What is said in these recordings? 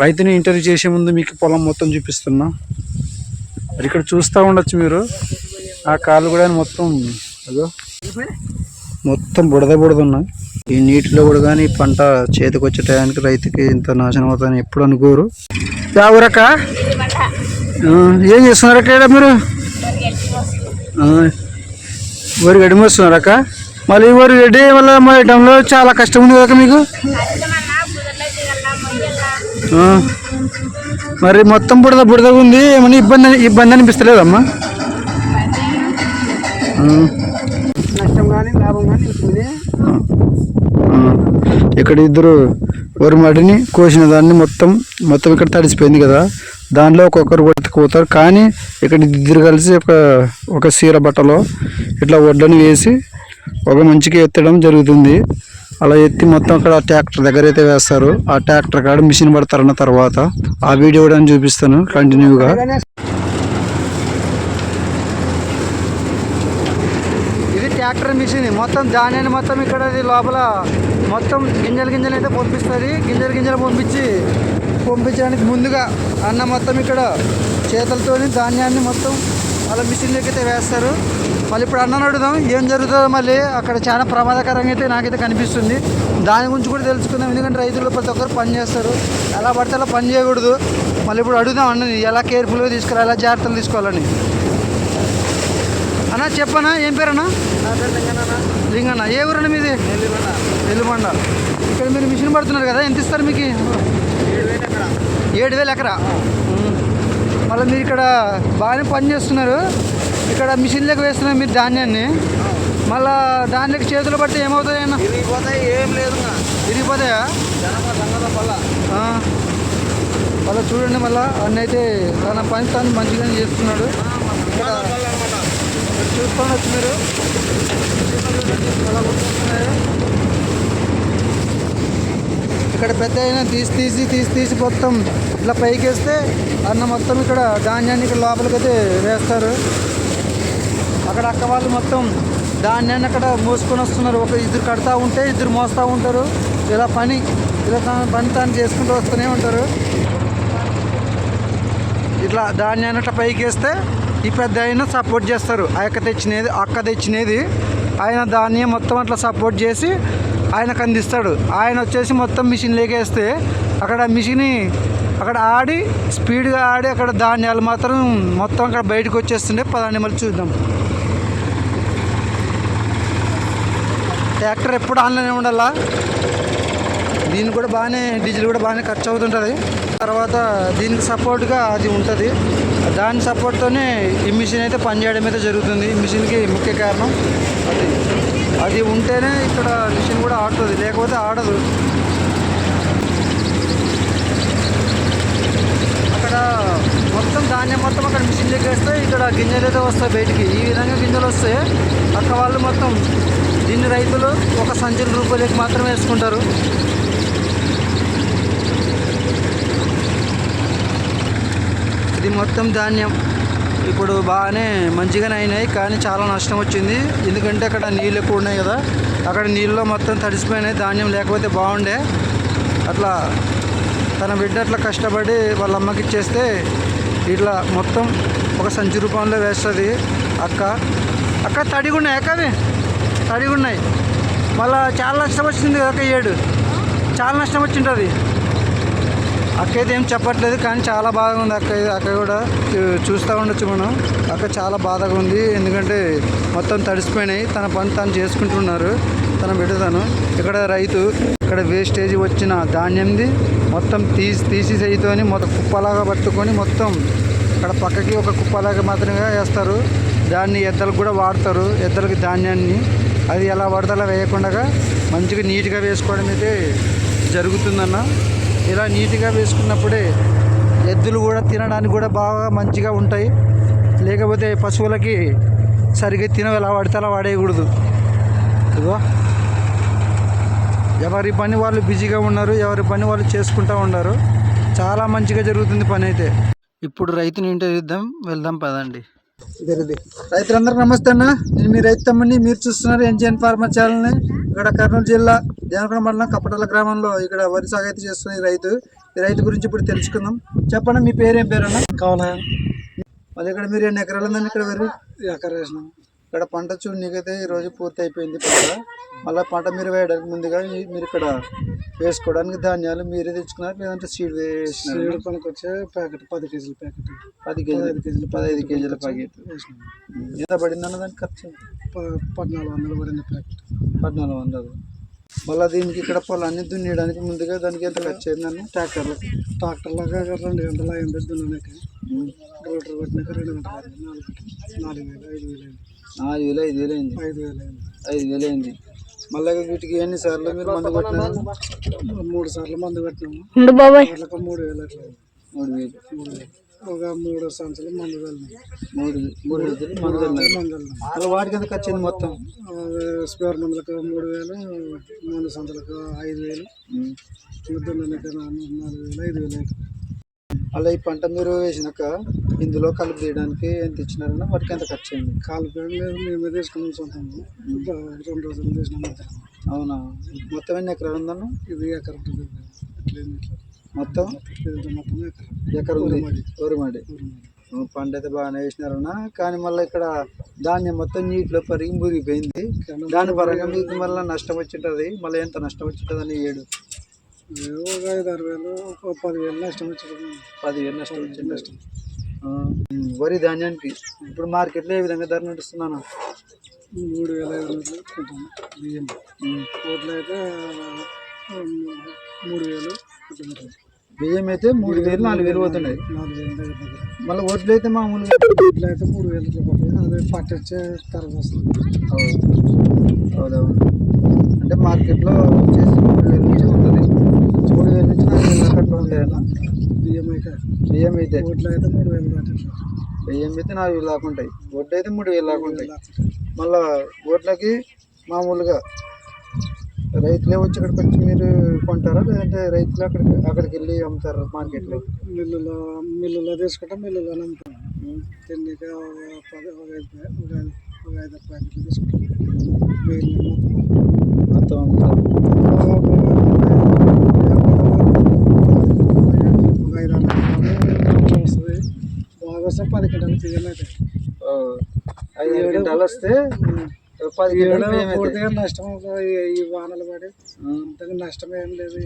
రైతుని ఇంటర్వ్యూ చేసే ముందు మీకు పొలం మొత్తం చూపిస్తున్నా. మరి ఇక్కడ చూస్తూ ఉండొచ్చు మీరు. ఆ కాళ్ళు కూడా మొత్తం అదో మొత్తం బుడద ఉన్నాయి. ఈ నీటిలో కూడా కానీ పంట చేతికి వచ్చే టయానికి రైతుకి ఇంత నాశనం అవుతుందని ఎప్పుడు అనుకోరు. ఎవరక ఏం చేస్తున్నారక్క ఇక్కడ మీరు? వరి గడ్డి మోస్తున్నారక్క. మళ్ళీ వరి గడ్డి వల్ల మోయటంలో చాలా కష్టం ఉంది కదా మీకు? మరి మొత్తం బుడద ఉంది. ఏమన్నా ఇబ్బంది అనిపిస్తలేదమ్మా? నష్టం కానీ లాభం కానీ ఇక్కడ ఇద్దరు వరి మడిని కోసిన దాన్ని మొత్తం ఇక్కడ తడిసిపోయింది కదా. దానిలో ఒక్కొక్కరు కొట్టుకుపోతారు. కానీ ఇక్కడ ఇద్దరు కలిసి ఒక సీర బట్టలో ఇట్లా వడ్లను వేసి ఒక మంచిగా ఎత్తడం జరుగుతుంది. అలా ఎత్తి మొత్తం అక్కడ ట్రాక్టర్ దగ్గర అయితే వేస్తారు. ఆ ట్రాక్టర్ కాడ మిషన్ పడతారన్న తర్వాత ఆ వీడియో కూడా చూపిస్తాను కంటిన్యూగా. ఇది ట్రాక్టర్ మిషన్. మొత్తం ధాన్యాన్ని మొత్తం ఇక్కడ లోపల మొత్తం గింజలు అయితే పంపిస్తుంది. గింజలు పంపించడానికి ముందుగా అన్న మొత్తం ఇక్కడ చేతులతో ధాన్యాన్ని మొత్తం అలా మిషన్లోకి అయితే వేస్తారు. మళ్ళీ ఇప్పుడు అన్నం అడుగుదాం ఏం జరుగుతుందో. మళ్ళీ అక్కడ చాలా ప్రమాదకరంగా అయితే నాకైతే కనిపిస్తుంది. దాని గురించి కూడా తెలుసుకుందాం. ఎందుకంటే రైతులు ప్రతి ఒక్కరు పని చేస్తారు. ఎలా పడితే అలా పని చేయకూడదు. మళ్ళీ ఇప్పుడు అడుగుదాం అన్నది ఎలా కేర్ఫుల్గా తీసుకోవాలి, ఎలా జాగ్రత్తలు తీసుకోవాలని. అన్న చెప్పనా, ఏం పేరన్నా? లింగన్న. ఏ ఊరన్నా మీది? వెల్లుబండ. ఇక్కడ మీరు మిషన్ పడుతున్నారు కదా, ఎంత ఇస్తారు మీకు? 7,000 ఎకరా. మళ్ళీ మీరు ఇక్కడ బాగానే పని చేస్తున్నారు. ఇక్కడ మిషన్లోకి వేస్తున్నారు మీరు ధాన్యాన్ని. మళ్ళా దానిలోకి చేతులు పట్టి ఏమవుతాయి అన్న? ఏం లేదు, విరిగిపోతాయా? మళ్ళీ చూడండి, మళ్ళీ అన్న అయితే తన పని తాను మంచిగానే చేస్తున్నాడు. ఇక్కడ చూసుకోవచ్చు మీరు. ఇక్కడ పెద్ద అయినా తీసి మొత్తం ఇట్లా పైకి వేస్తే అన్న మొత్తం ఇక్కడ ధాన్యాన్ని ఇక్కడ లోపలికి అయితే వేస్తారు. అక్కడ అక్క వాళ్ళు మొత్తం ధాన్యాన్ని అక్కడ మోసుకొని వస్తున్నారు. ఇద్దరు కడతా ఉంటే ఇద్దరు మోస్తూ ఉంటారు. ఇలా పని తాను చేసుకుంటూ వస్తూనే ఉంటారు. ఇట్లా ధాన్యాన్ని అట్లా పైకి వేస్తే ఈ పెద్ద ఆయన సపోర్ట్ చేస్తారు. అక్క తెచ్చినది ఆయన ధాన్యం మొత్తం అట్లా సపోర్ట్ చేసి ఆయనకు అందిస్తాడు. ఆయన వచ్చేసి మొత్తం మిషన్ లేకేస్తే అక్కడ మిషన్ అక్కడ స్పీడ్గా ఆడి అక్కడ ధాన్యాలు మాత్రం మొత్తం అక్కడ బయటకు వచ్చేస్తుండే. పదాన్ని మళ్ళీ చూద్దాం. ట్రాక్టర్ ఎప్పుడు ఆన్లైన్ ఉండాలా. దీనికి కూడా డీజిల్ కూడా బాగానే ఖర్చు అవుతుంటుంది. తర్వాత దీనికి సపోర్ట్గా అది ఉంటుంది. దాని సపోర్ట్తోనే ఈ మిషన్ అయితే పనిచేయడం అయితే జరుగుతుంది. ఈ మిషన్కి ముఖ్య కారణం అది ఉంటేనే ఇక్కడ మిషన్ కూడా ఆడుతుంది, లేకపోతే ఆడదు. అక్కడ మొత్తం ధాన్యం మొత్తం అక్కడ మిషన్లోకి వేస్తే ఇక్కడ గింజలు అయితే వస్తాయి బయటికి. ఈ విధంగా గింజలు వస్తాయి. అక్క వాళ్ళు మొత్తం దీన్ని రైతులు ఒక సంచుల రూపాయలకి మాత్రం వేసుకుంటారు. ఇది మొత్తం ధాన్యం ఇప్పుడు బాగానే మంచిగానే అయినాయి. కానీ చాలా నష్టం వచ్చింది. ఎందుకంటే అక్కడ నీళ్ళు ఎక్కువ ఉన్నాయి కదా, అక్కడ నీళ్ళలో మొత్తం తడిసిపోయినాయి. ధాన్యం లేకపోతే బాగుండే. అట్లా తన బిడ్డ అట్లా కష్టపడి వాళ్ళ అమ్మకి ఇచ్చేస్తే ఇట్లా మొత్తం ఒక సంచి రూపంలో వేస్తుంది అక్క. తడిగా ఉన్నాయి అక్క, అవి తడిగా ఉన్నాయి. మళ్ళీ చాలా నష్టం వచ్చింది కదా అక్క. 7 చాలా నష్టం వచ్చింటుంది. అక్క అయితే ఏం చెప్పట్లేదు, కానీ చాలా బాగా ఉంది అక్క కూడా చూస్తూ ఉండొచ్చు మనం. అక్క చాలా బాధగా ఉంది. ఎందుకంటే మొత్తం తడిసిపోయినాయి. తన పని తాను చేసుకుంటున్నారు తన బిడ్డ తను. ఇక్కడ రైతు ఇక్కడ వేస్టేజ్ వచ్చిన ధాన్యంది మొత్తం తీసి చేయితోని మొత్తం కుప్పలాగా పట్టుకొని మొత్తం ఇక్కడ పక్కకి ఒక కుప్పలాగా మాత్రమే వేస్తారు. దాన్ని ఎద్దలకు కూడా వాడతారు. ఎద్దలకి ధాన్యాన్ని అది ఎలా పడితే అలా వేయకుండా మంచిగా నీట్గా వేసుకోవడం అయితే జరుగుతుందన్న. ఇలా నీట్గా వేసుకున్నప్పుడే ఎద్దులు కూడా తినడానికి కూడా బాగా మంచిగా ఉంటాయి. లేకపోతే పశువులకి సరిగ్గా ఎలా పడితే అలా వాడేయకూడదు. ఇదిగో ఎవరి పని వాళ్ళు బిజీగా ఉన్నారు, ఎవరి పని వాళ్ళు చేసుకుంటూ ఉన్నారు. చాలా మంచిగా జరుగుతుంది పని అయితే. ఇప్పుడు రైతుని ఇంటర్వ్యూ వెళ్దాం పదండి. రైతులందరూ నమస్తే అన్న. నేను మీ రైతు తమ్ముడిని. మీరు చూస్తున్నారు ఎన్జిఎన్ ఫార్మర్ ఛానల్ని. ఇక్కడ కర్నూలు జిల్లా దేవరకొండ మండలం కప్పటల గ్రామంలో ఇక్కడ వరి సాగు అయితే చేస్తున్న ఈ రైతు గురించి ఇప్పుడు తెలుసుకుందాం. చెప్పండి, మీ పేరు ఏం పేరు అన్న? కావున మళ్ళీ ఇక్కడ మీరు ఎన్ని ఎకరాలు ఉందండి? ఇక్కడ వరి ఎకరం వేసినాం. ఇక్కడ పంట చూడు, నీకైతే ఈ రోజు పూర్తి అయిపోయింది పంట. మళ్ళీ పంట మీరు వేయడానికి ముందుగా మీరు ఇక్కడ వేసుకోవడానికి ధాన్యాలు మీరే తెచ్చుకున్నారు, లేదంటే సీడ్ వేసినారు? సీడ్ పనికి వచ్చే ప్యాకెట్ 10 కేజీల ప్యాకెట్ 10 కేజీలు 15 కేజీల ప్యాకెట్ వేసినాం. ఎంత పడింది అన్న దానికి ఖర్చు? 1400 పడింది ప్యాకెట్. 1400. మళ్ళీ దీనికి ఇక్కడ పొలాన్ని దున్నేయడానికి ముందుగా దానికి ఎంత ఖర్చు అయిందన్న? ట్రాక్టర్లో 2 గంటలు అయింది దున్నడానికి. రోటర్ కొట్టినాక 2 గంటలు అయింది. 4 గంటలు 4,000 5,000 5,000 5,000 అయింది. మళ్ళీ వీటికి ఎన్ని సార్లు మీరు మందు కొట్టినారు? 3 సార్లు మందు కట్టినాము. అట్లా 3,000 అట్లా 3,000. ఒక 3 సంచులు మందు వెళ్ళినాయి. 3 విడతలు మందు కొట్టినారు. మళ్ళీ వాటికి ఎంత ఖర్చు అయింది మొత్తం? స్పేర్ మందులకు 3,000, మందు సంచులకు 5,000, దున్నడానికి 4,000 5,000. అలా ఈ పంట మీరు వేసినాక ఇందులో కలుపు తీయడానికి ఎంత ఇచ్చినారన్నా? వాటికి ఎంత ఖర్చు అయింది? కాలుపేం లేదు, మేమే తీసుకున్నాం సొంతంగా. 2 రోజులు తీసినాం అంతే. అవునా? మొత్తం ఎన్ని ఎకరాలు ఉందన్న? ఇది ఎకరం మొత్తం మొత్తం ఎకరం ఉంది. ఊరుమాడి పంట అయితే బాగానే వేసినారన్నా. కానీ మళ్ళీ ఇక్కడ ధాన్యం మొత్తం నీటిలో పరిగి మురిగిపోయింది. దాని పరంగా మీకు మళ్ళీ నష్టం వచ్చింటుంది. మళ్ళీ ఎంత నష్టం వచ్చింటుంది అని ఒక 5-6 వేలు, 10,000 నష్టం వచ్చింది. 10,000 నష్టం వచ్చింది. వరి ధాన్యానికి ఇప్పుడు మార్కెట్లో ఏ విధంగా ధర నడుస్తున్నాను? 3,500 కొంటాం బియ్యం. ఓట్లు అయితే 3,000 అట్లా. బియ్యం అయితే 3,000 4,000 పోతున్నాయి. 4,000 దగ్గర. మళ్ళీ ఓట్లు అయితే మామూలుగా ఓట్లు అయితే 3,000 అట్లా పోతాయి. అదే పట్టొచ్చే తర్వాత వస్తుంది. అవునవును. అంటే మార్కెట్లో వచ్చేసి 3,000 నుంచి ఉంటుంది. 3,000 నుంచి 4,000 అట్లా ఉంటాయన్న బియ్యం అయితే. ఓట్లు అయితే 3,000 దాటి. బియ్యం అయితే 4,000 దాకా ఉంటాయి. వడ్లు అయితే 3,000 దాకా ఉంటాయి. మళ్ళీ ఓట్లకి మామూలుగా రైతులే వచ్చి ఇక్కడికి వచ్చి మీరు కొంటారా, లేదంటే రైతులు అక్కడికి వెళ్ళి అమ్ముతారా మార్కెట్లో? మిల్లులో తీసుకుంటాం, మిల్లులో అమ్ముతాం. తిండికి ఒక 5 ప్యాకెట్లు తీసుకుంటాం. మొత్తం అమ్ముతారు. ఒక 5-6 వస్తుంది. బాగా వస్తే 10 క్వింటాలు బియ్యం అయితే. 5 క్వింటాలు వస్తే 10 క్వింటాలు పూర్తిగా నష్టం. ఈ వానలు పడి అంతగా నష్టం ఏం లేదు.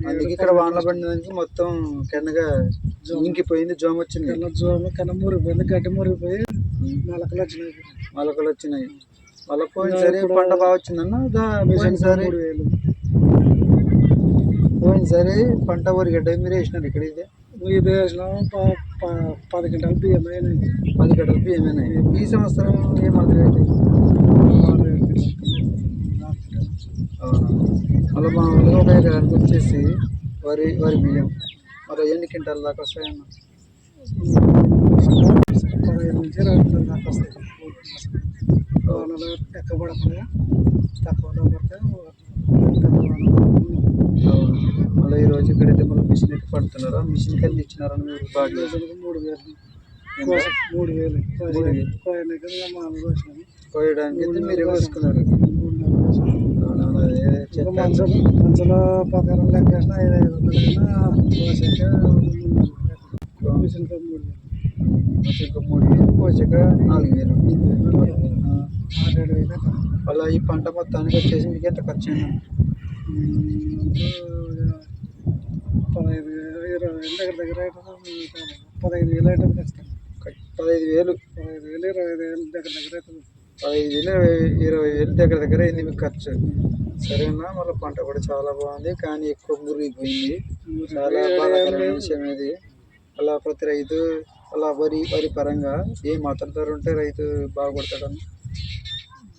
అందుకే ఇక్కడ వానలు పడినందుకు మొత్తం కెన్నగా ఇంకిపోయింది. జోమ వచ్చింది. కన్నా మురిగిపోయింది. గడ్డి మురిగిపోయి మొలకలు వచ్చినాయి. మళ్ళీ పోయినసారి పంట బాగా వచ్చిందన్న. పోయినసారి పంట వరిగడ్డ మీరు వేసినారు ఇక్కడ. ఇది వేసినాం. 10 క్వింటాలు బియ్యం అయినాయి. 10 క్వింటాలు బియ్యం అయినాయి. ఈ సంవత్సరం ఏమాదిరి అయితే మళ్ళీ మామూలుగా ఒక ఎకరానికి వచ్చేసి వరి బియ్యం మరి ఎన్ని క్వింటాల దాకా వస్తాయన్న? 15 నుంచి 20 క్వింటాల దాకా వస్తాయి. వానలు ఎక్కువ పడకుండా తక్కువలో పడితే మళ్ళీ ఈరోజు ఇక్కడైతే మళ్ళీ మిషన్ ఎక్కి పడుతున్నారా? మిషన్కి వెళ్ళి ఇచ్చినారని మీరు బాగా 3,000 కోయడానికి అయితే మీరే కోసుకున్నారు. మంచులో ప్రకారం లెక్క వేసిన 5,500 మిషన్కి 3,000 కోసాక 4,000. 6,000 అలా ఈ పంట మొత్తానికి వచ్చేసి మీకు ఎంత ఖర్చు అయినా? 15,000 దగ్గర 15,000 అవుతుంది ఖచ్చితంగా. 15,000 25,000 దగ్గర అవుతుంది. 15,000 20,000 అయింది మీకు ఖర్చు. సరేనా? మళ్ళీ పంట కూడా చాలా బాగుంది, కానీ ఎక్కువ మురిగిపోయింది. చాలా బాధాకరమైన విషయం ఇది. అలా ప్రతి రైతు అలా వరి పరంగా ఏ మాత్రం ధర ఉంటే రైతు బాగుపడతాడని?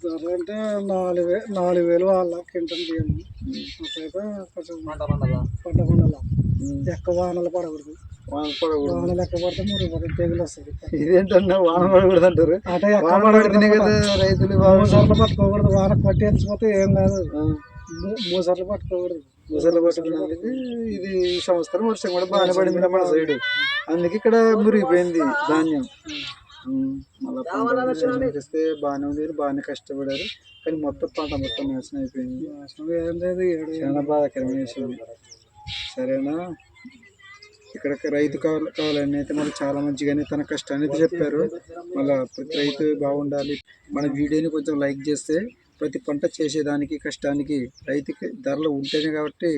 ధర అంటే 4,000 వాళ్ళ క్వింటల్ బియ్యం. అట్లయితే కొంచెం పంట పండాల. ఎక్కువ వానలు పడకూడదు. వానలు ఎక్కువ పడితే మురిగిపోతుంది, తెగులు వస్తుంది. ఇదేంటన్నా వాన పడకూడదు అంటారు? అంటే వాన పడితేనే కదా రైతులు 3 సార్లు పట్టుకోకూడదు. వాన పట్టి ఎత్తిపోతే ఏం కాదు. 3 సార్లు పట్టుకోకూడదు. ముసలి పట్టుకున్నందుకు ఇది ఈ సంవత్సరం వర్షం కూడా బాగానే పడింది మన సైడ్. అందుకే ఇక్కడ మురిగిపోయింది ధాన్యం. మళ్ళీ పంట చేస్తే బాగానే ఉంది, బాగానే కష్టపడారు, కానీ మొత్తం పంట మొత్తం నాశనం అయిపోయింది. ఏం లేదు చాలా బాధాకరమైన విషయం. సరేనా, ఇక్కడ రైతు కావాలని అయితే మళ్ళీ చాలా మంచిగానే తన కష్టాన్ని అయితే చెప్పారు. మళ్ళీ ప్రతి రైతు బాగుండాలి. మన వీడియోని కొంచెం లైక్ చేస్తే ప్రతి పంట చేసేదానికి కష్టానికి రైతుకి ధరలు ఉంటేనే కాబట్టి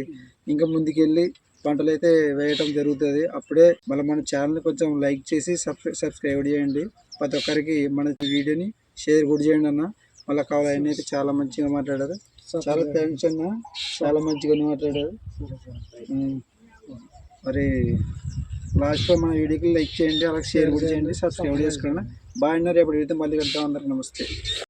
ఇంకా ముందుకెళ్ళి పంటలు అయితే వేయటం జరుగుతుంది. అప్పుడే మళ్ళీ మన ఛానల్ని కొంచెం లైక్ చేసి సబ్స్క్రైబ్ చేయండి. ప్రతి ఒక్కరికి మన వీడియోని షేర్ కూడా చేయండి అన్న. మళ్ళీ కావాలని అయితే చాలా మంచిగా మాట్లాడారు. చాలా థ్యాంక్స్ అన్న, చాలా మంచిగా మాట్లాడారు. మరి లాస్ట్లో మన వీడియోకి లైక్ చేయండి, అలాగే షేర్ కూడా చేయండి, సబ్స్క్రైబ్ చేసుకోండి. బాగున్నారు, రేపు వీడియోతో మళ్ళీ కలుద్దాం. అందరికి నమస్తే.